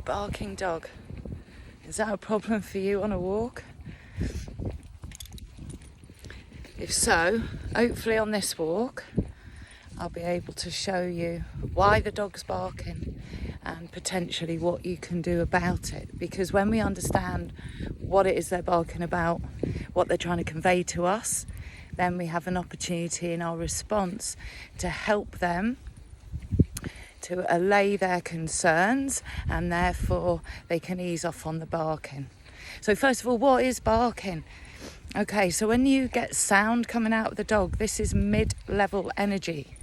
barking dog? Is that a problem for you on a walk? If so, hopefully on this walk I'll be able to show you why the dog's barking and potentially what you can do about it. Because when we understand what it is they're barking about, what they're trying to convey to us, then we have an opportunity in our response to help them to allay their concerns, and therefore they can ease off on the barking. So first of all, what is barking? Okay, so when you get sound coming out of the dog, this is mid-level energy,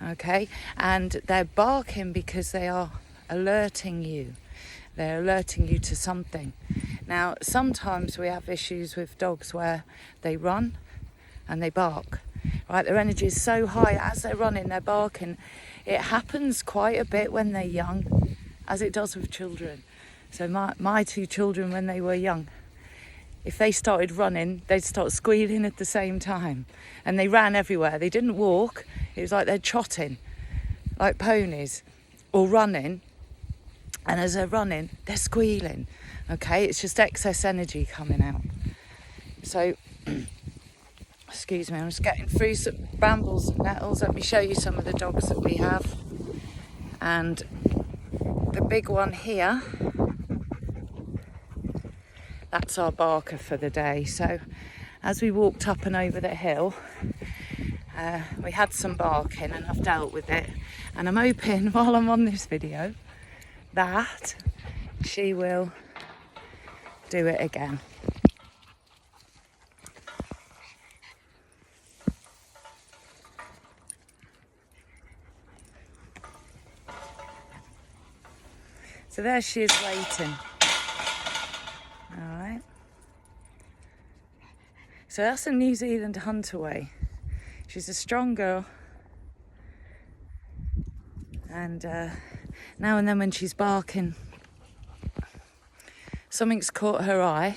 okay? And they're barking because they are alerting you. They're alerting you to something. Now, sometimes we have issues with dogs where they run and they bark, right? Their energy is so high as they're running, they're barking. It happens quite a bit when they're young, as it does with children. So my two children, when they were young, if they started running, they'd start squealing at the same time. And they ran everywhere. They didn't walk. It was like they're trotting, like ponies, or running. And as they're running, they're squealing. Okay, it's just excess energy coming out. So, excuse me, I'm just getting through some brambles and nettles. Let me show you some of the dogs that we have. And the big one here, that's our barker for the day. So as we walked up and over the hill, we had some barking and I've dealt with it. And I'm hoping while I'm on this video that she will do it again. So there she is waiting. Alright. So that's a New Zealand Hunterway. She's a strong girl. And now and then when she's barking, something's caught her eye.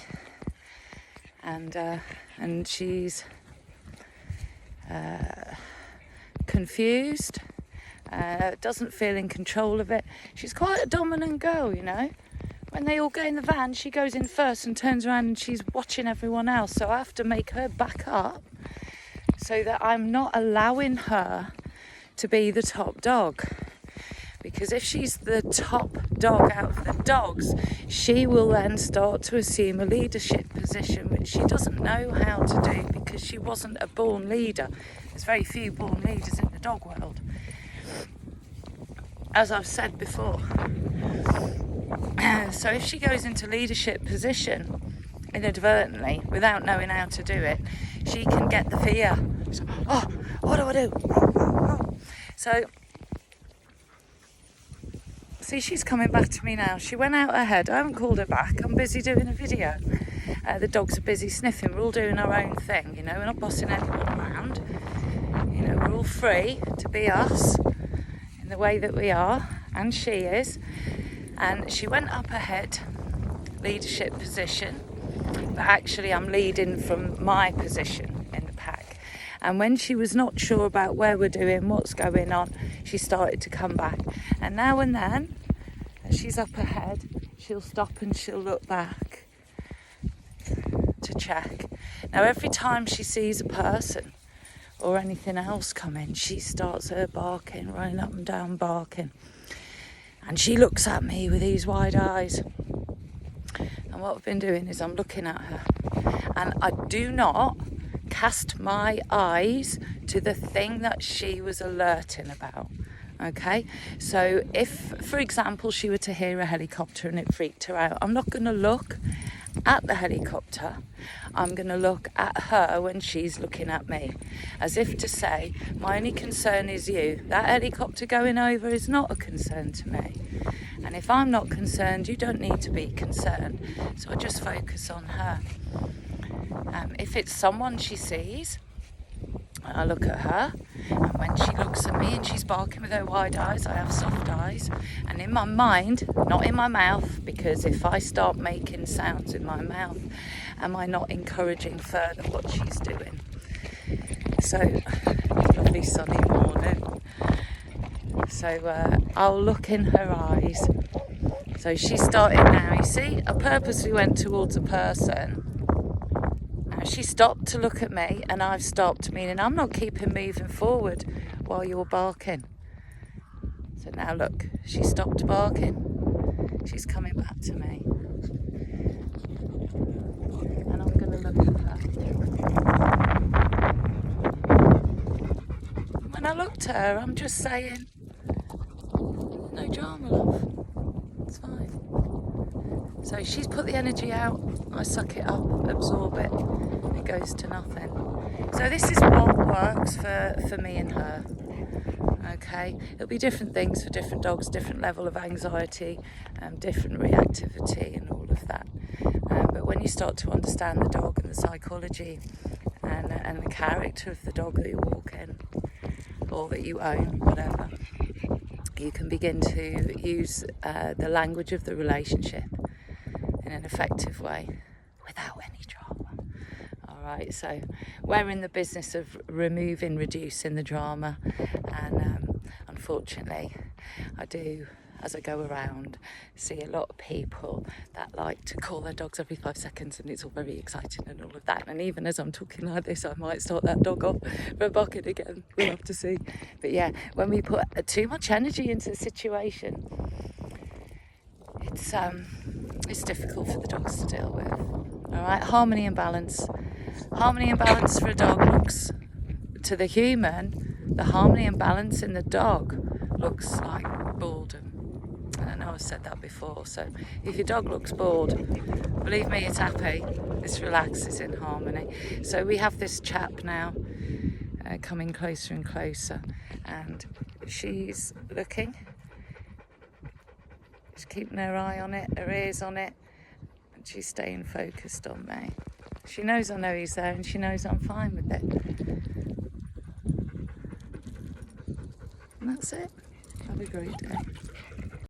And she's confused. Doesn't feel in control of it. She's quite a dominant girl, you know. When they all go in the van, she goes in first and turns around and she's watching everyone else. So I have to make her back up so that I'm not allowing her to be the top dog. Because if she's the top dog out of the dogs, she will then start to assume a leadership position, which she doesn't know how to do because she wasn't a born leader. There's very few born leaders in the dog world. As I've said before. So if she goes into leadership position inadvertently, without knowing how to do it, she can get the fear. So, oh, what do I do? So, see, she's coming back to me now. She went out ahead. I haven't called her back. I'm busy doing a video. The dogs are busy sniffing. We're all doing our own thing, you know. We're not bossing anyone around. You know, we're all free to be us in the way that we are, and she is. And she went up ahead, leadership position, but actually I'm leading from my position in the pack. And when she was not sure about where we're doing, what's going on, she started to come back. And now and then, as she's up ahead, she'll stop and she'll look back to check. Now every time she sees a person or anything else coming, she starts her barking, running up and down barking. And she looks at me with these wide eyes. And what I've been doing is I'm looking at her. And I do not cast my eyes to the thing that she was alerting about. Okay? So if, for example, she were to hear a helicopter and it freaked her out, I'm not going to look at the helicopter. I'm going to look at her when she's looking at me, as if to say, my only concern is you. That helicopter going over is not a concern to me. And if I'm not concerned, you don't need to be concerned. So I just focus on her. If it's someone she sees, I look at her, and when she looks at me and she's barking with her wide eyes, I have soft eyes. And in my mind, not in my mouth, because if I start making sounds in my mouth, am I not encouraging further what she's doing? So, lovely sunny morning. So I'll look in her eyes So she's starting now, you see, I purposely went towards a person. Now she stopped to look at me and I've stopped, meaning I'm not keeping moving forward while you're barking. So now look, she stopped barking. She's coming back to me. And I'm going to look at her. When I looked at her, I'm just saying, no drama, love. It's fine. So she's put the energy out, I suck it up, absorb it, it goes to nothing. So this is what works for me and her. Okay, it'll be different things for different dogs, different level of anxiety, different reactivity and all of that. But when you start to understand the dog and the psychology and the character of the dog that you walk in, or that you own, whatever, you can begin to use the language of the relationship in an effective way without any drama. All right, so we're in the business of reducing the drama, and unfortunately I do, as I go around, see a lot of people that like to call their dogs every 5 seconds, and it's all very exciting and all of that. And even as I'm talking like this, I might start that dog off for barking again. We'll have to see. But yeah, when we put too much energy into the situation, it's difficult for the dogs to deal with. All right, harmony and balance. Harmony and balance for a dog looks, to the human, the harmony and balance in the dog looks like boredom. And I know I've said that before. So if your dog looks bored, believe me, it's happy, it's relaxed, it's in harmony. So we have this chap now coming closer and closer, and she's looking. She's keeping her eye on it, her ears on it, and she's staying focused on me. She knows I know he's there, and she knows I'm fine with it. And that's it. Have a great day.